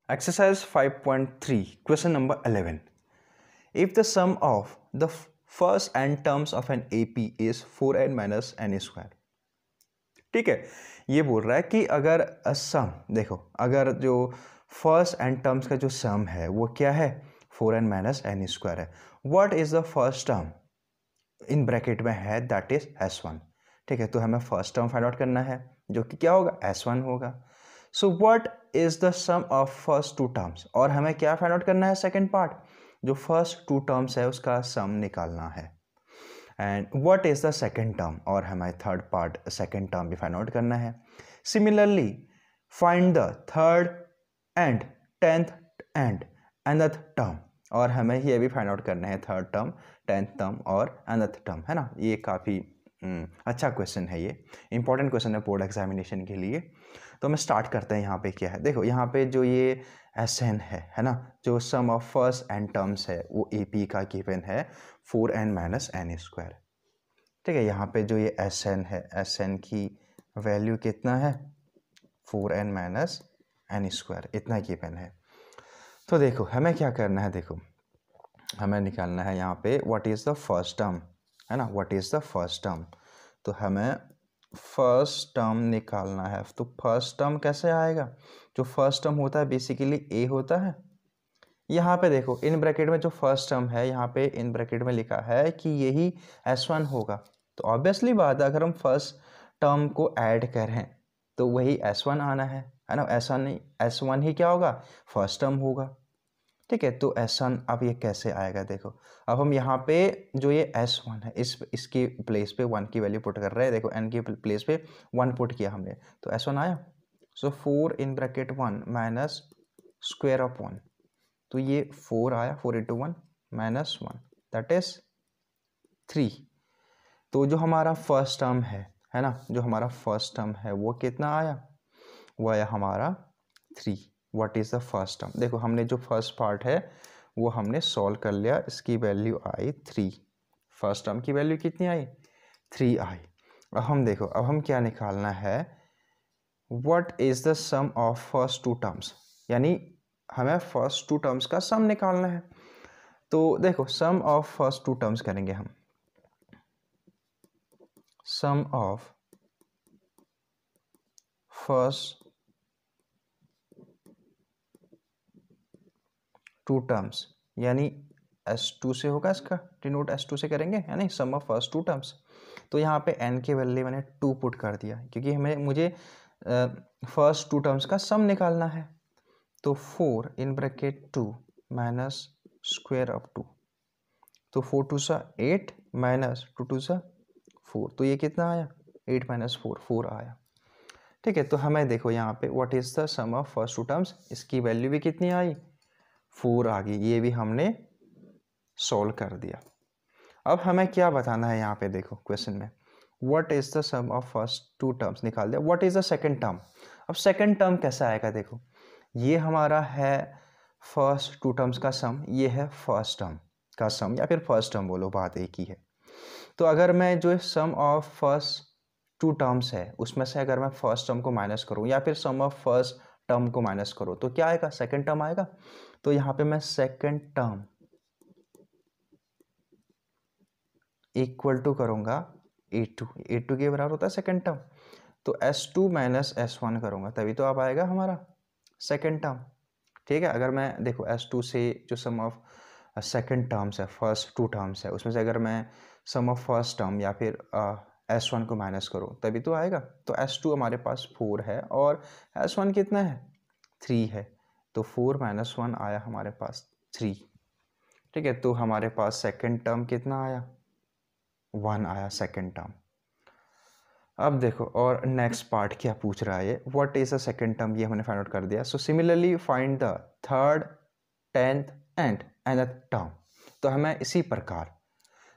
Exercise 5.3, question number 11. If the sum of the first n terms of an AP is 4n minus n square. ठीक है, ये बोल रहा है कि अगर सम देखो, अगर जो फर्स्ट n टर्म्स का जो सम है वो क्या है 4n माइनस n स्क्वायर है. What is the first term in bracket में है, दैट इज S1. ठीक है, तो हमें फर्स्ट टर्म फाइंड आउट करना है जो कि क्या होगा S1 होगा. So what is the sum of first two terms, और हमें क्या फाइंड आउट करना है सेकंड पार्ट, जो फर्स्ट टू टर्म्स है उसका सम निकालना है. And what is the second term, और हमें थर्ड पार्ट सेकंड टर्म भी फाइंड आउट करना है. Similarly find the third and tenth and nth term, और हमें ये भी फाइंड आउट करना है थर्ड टर्म, टेंथ टर्म और nth टर्म, है ना. ये काफ़ी अच्छा क्वेश्चन है, ये इंपॉर्टेंट क्वेश्चन है बोर्ड एग्जामिनेशन के लिए. तो हमें स्टार्ट करते हैं. यहाँ पे क्या है, देखो यहाँ पे जो ये Sn है ना, जो सम ऑफ फर्स्ट n टर्म्स है वो AP का गिवन है 4n माइनस n स्क्वायर. ठीक है, यहाँ पे जो ये Sn है, Sn की वैल्यू कितना है 4n माइनस n स्क्वायर, इतना गिवन है. तो देखो हमें क्या करना है, देखो हमें निकालना है यहाँ पे what is the first term, है ना. What is the first term, तो हमें फर्स्ट टर्म निकालना है. तो फर्स्ट टर्म कैसे आएगा, जो फर्स्ट टर्म होता है बेसिकली ए होता है. यहाँ पे देखो इन ब्रैकेट में जो फर्स्ट टर्म है, यहाँ पे इन ब्रैकेट में लिखा है कि यही S1 होगा. तो ऑब्वियसली बात है, अगर हम फर्स्ट टर्म को ऐड करें तो वही S1 आना है ना. ऐसा नहीं, S1 ही क्या होगा, फर्स्ट टर्म होगा. ठीक है, तो S1 अब ये कैसे आएगा, देखो अब हम यहाँ पे जो ये S1 है इसकी प्लेस पे 1 की वैल्यू पुट कर रहे हैं. देखो n की प्लेस पे 1 पुट किया हमने, तो S1 आया. सो 4 in bracket 1 minus square of 1, तो ये 4 आया, 4 इंटू 1 माइनस 1 दैट इज 3. तो जो हमारा फर्स्ट टर्म है ना, जो हमारा फर्स्ट टर्म है वो कितना आया, वो आया हमारा 3. What is the first term, देखो हमने जो फर्स्ट पार्ट है वो हमने सॉल्व कर लिया, इसकी वैल्यू आई 3. फर्स्ट टर्म की वैल्यू कितनी आई, 3 आई. अब हम देखो, अब हम क्या निकालना है, what is the sum of first two terms, यानी हमें फर्स्ट टू टर्म्स का सम निकालना है. तो देखो सम ऑफ फर्स्ट टू टर्म्स करेंगे हम. सम ऑफ फर्स्ट टू टर्म्स, यानी S2 से होगा, इसका डिनोट S2 से करेंगे, है ना, सम ऑफ फर्स्ट टू टर्म्स. तो यहाँ पे n के वैल्यू मैंने 2 पुट कर दिया, क्योंकि मुझे फर्स्ट टू टर्म्स का सम निकालना है. तो 4 in bracket 2 minus square of 2, तो 4 टू सा 8 माइनस 2 टू सा 4, तो ये कितना आया 8 माइनस 4, 4 आया. ठीक है, तो हमें देखो यहाँ पे what is the sum of first two terms, इसकी वैल्यू भी कितनी आई 4 आ गई, ये भी हमने सॉल्व कर दिया. अब हमें क्या बताना है यहाँ पे, देखो क्वेश्चन में what is the sum of first two terms निकाल दिया, what is the second term. अब सेकंड टर्म कैसा आएगा, देखो ये हमारा है फर्स्ट टू टर्म्स का सम, ये है फर्स्ट टर्म का सम, या फिर फर्स्ट टर्म बोलो, बात एक ही है. तो अगर मैं जो सम ऑफ फर्स्ट टू टर्म्स है उसमें से अगर मैं फर्स्ट टर्म को माइनस करूँ या फिर सम ऑफ फर्स्ट टर्म को माइनस करूँ तो क्या आएगा, सेकंड टर्म आएगा. तो यहाँ पे मैं सेकंड टर्म इक्वल टू करूँगा A2, A2 के बराबर होता है सेकंड टर्म. तो S2 माइनस S1 करूँगा, तभी तो अब आएगा हमारा सेकंड टर्म. ठीक है, अगर मैं देखो S2 से जो सम ऑफ सेकंड टर्म्स है, फर्स्ट टू टर्म्स है, उसमें से अगर मैं सम ऑफ फर्स्ट टर्म या फिर S1 को माइनस करूँ तभी तो आएगा. तो S2 हमारे पास 4 है और S1 कितना है 3 है, तो 4 माइनस 1 आया हमारे पास 3. ठीक है, तो हमारे पास सेकंड टर्म कितना आया 1 आया सेकंड टर्म. अब देखो और नेक्स्ट पार्ट क्या पूछ रहा है, what is a second term, ये हमने फाइंड आउट कर दिया. So similarly find the third, tenth and nth term. तो हमें इसी प्रकार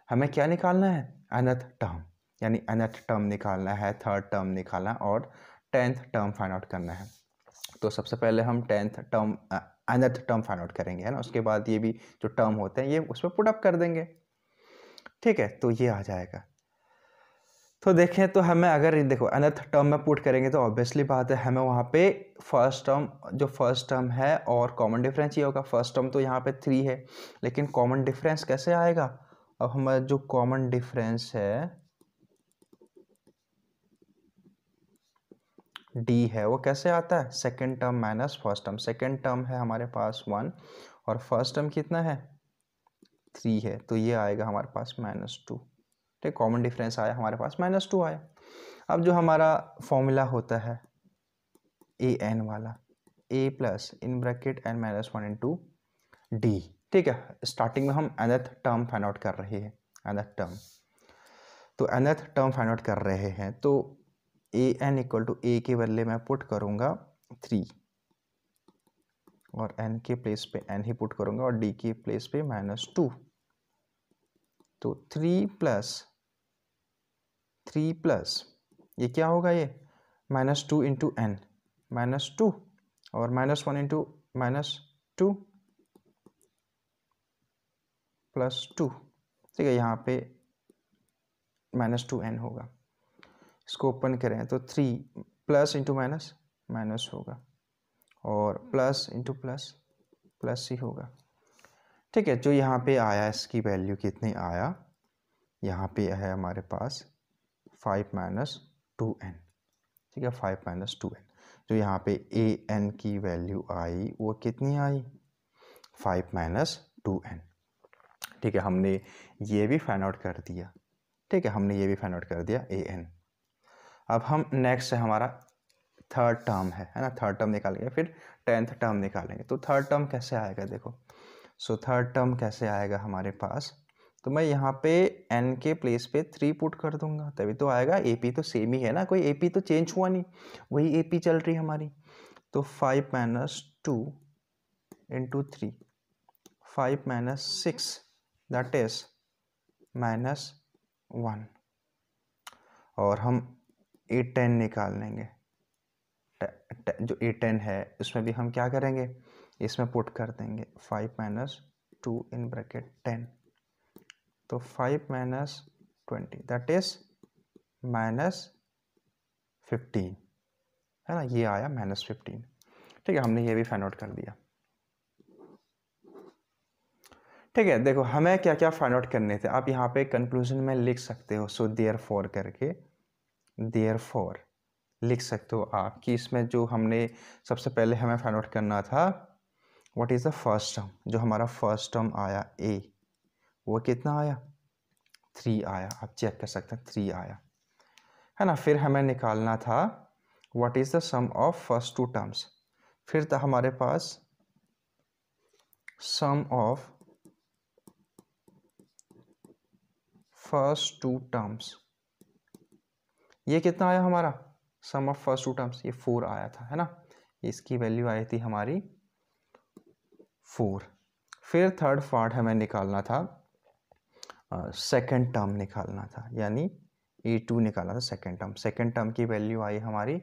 हमें क्या निकालना है, nth टर्म, यानी nth टर्म निकालना है, थर्ड टर्म निकालना है और टेंथ टर्म फाइंड आउट करना है. तो सबसे पहले हम tenth term nth term find out करेंगे, है ना. उसके बाद ये भी जो टर्म होते हैं ये उस पर पुट अप कर देंगे. ठीक है, तो ये आ जाएगा. तो देखें तो हमें अगर देखो अनथ टर्म में पुट करेंगे तो ऑब्वियसली बात है हमें वहाँ पे फर्स्ट टर्म है और कॉमन डिफरेंस ये होगा। फर्स्ट टर्म तो यहाँ पे 3 है, लेकिन कॉमन डिफरेंस कैसे आएगा? अब हमारा जो कॉमन डिफरेंस है डी है वो कैसे आता है? Second term minus first term. Second term है हमारे पास 1 और फर्स्ट टर्म कितना है? 3 है, तो ये आएगा हमारे पास -2। ठीक, कॉमन डिफरेंस आया हमारे पास -2 आया। अब जो हमारा फॉर्मूला होता है ए एन वाला, a plus in bracket n minus 1 into d. ठीक है, स्टार्टिंग में हम nth टर्म फाइंड आउट कर रहे हैं, nth टर्म। तो nth टर्म फाइंड आउट कर रहे हैं तो ए एन इक्वल टू ए के बदले मैं पुट करूंगा 3 और n के प्लेस पे n ही पुट करूंगा और d के प्लेस पे -2। तो 3 प्लस ये क्या होगा? ये -2 इंटू एन -2 और -1 इंटू -2 +2। ठीक है, यहाँ पे -2n होगा। इसको ओपन करें तो 3 प्लस इंटू माइनस माइनस होगा और प्लस इंटू प्लस प्लस ही होगा। ठीक है, जो यहाँ पे आया इसकी वैल्यू कितनी आया? यहाँ पे है हमारे पास 5 - 2n। ठीक है, 5 - 2n। जो यहाँ पे ए एन की वैल्यू आई वो कितनी आई? 5 - 2n। ठीक है, हमने ये भी फाइंड आउट कर दिया। ठीक है, हमने ये भी फाइंड आउट कर दिया ए एन। अब हम नेक्स्ट है हमारा थर्ड टर्म है ना, थर्ड टर्म निकालेंगे, फिर 10th टर्म निकालेंगे। तो थर्ड टर्म कैसे आएगा देखो। सो थर्ड टर्म कैसे आएगा हमारे पास? तो मैं यहाँ पे n के प्लेस पे 3 पुट कर दूंगा तभी तो आएगा। AP तो सेम ही है ना, कोई AP तो चेंज हुआ नहीं, वही AP चल रही हमारी। तो 5 - 2 इंटू 3, 5 - 6 दैट इज -1। और हम A10 निकाल लेंगे। जो A10 है उसमें भी हम क्या करेंगे? इसमें पुट कर देंगे 5 - 2 इन ब्रैकेट 10। तो 5 - 20 दैट इज -15 है ना, ये आया -15। ठीक है, हमने ये भी फाइंड आउट कर दिया। ठीक है, देखो हमें क्या क्या फाइंड आउट करने थे आप यहाँ पे कंक्लूजन में लिख सकते हो। सो देयरफॉर करके देयरफॉर लिख सकते हो आप कि इसमें जो हमने सबसे पहले हमें फाइंड आउट करना था what is the first term. जो हमारा फर्स्ट टर्म आया ए वो कितना आया? 3 आया। आप चेक कर सकते हैं 3 आया है ना। फिर हमें निकालना था what is the sum of first 2 terms. फिर था हमारे पास सम ऑफ फर्स्ट 2 टर्म्स। ये कितना आया हमारा? सम ऑफ फर्स्ट 2 टर्म्स ये 4 आया था है ना। इसकी वैल्यू आई थी हमारी 4। फिर थर्ड पार्ट हमें निकालना था, सेकेंड टर्म निकालना था, यानी A2 निकालना था सेकेंड टर्म। सेकेंड टर्म की वैल्यू आई हमारी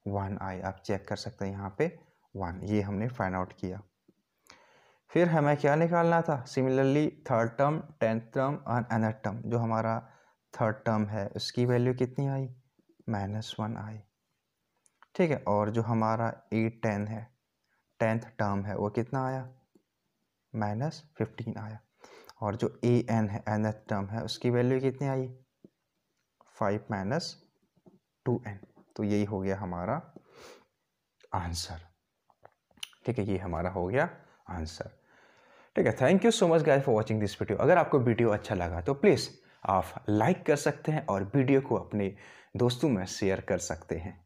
1 आई। आप चेक कर सकते हैं यहाँ पे 1, ये हमने फाइंड आउट किया। फिर हमें क्या निकालना था? Similarly third term, 10th term और nth टर्म। जो हमारा थर्ड टर्म है उसकी वैल्यू कितनी आई? -1 आई। ठीक है, और जो हमारा A10 है 10th टर्म है वो कितना आया? -15 आया। और जो AN है nth टर्म है उसकी वैल्यू कितनी आई? 5 - 2n। तो यही हो गया हमारा आंसर। ठीक है, ये हमारा हो गया आंसर। ठीक है, thank you so much guys for watching this video. अगर आपको वीडियो अच्छा लगा तो प्लीज़ आप लाइक कर सकते हैं और वीडियो को अपने दोस्तों में शेयर कर सकते हैं।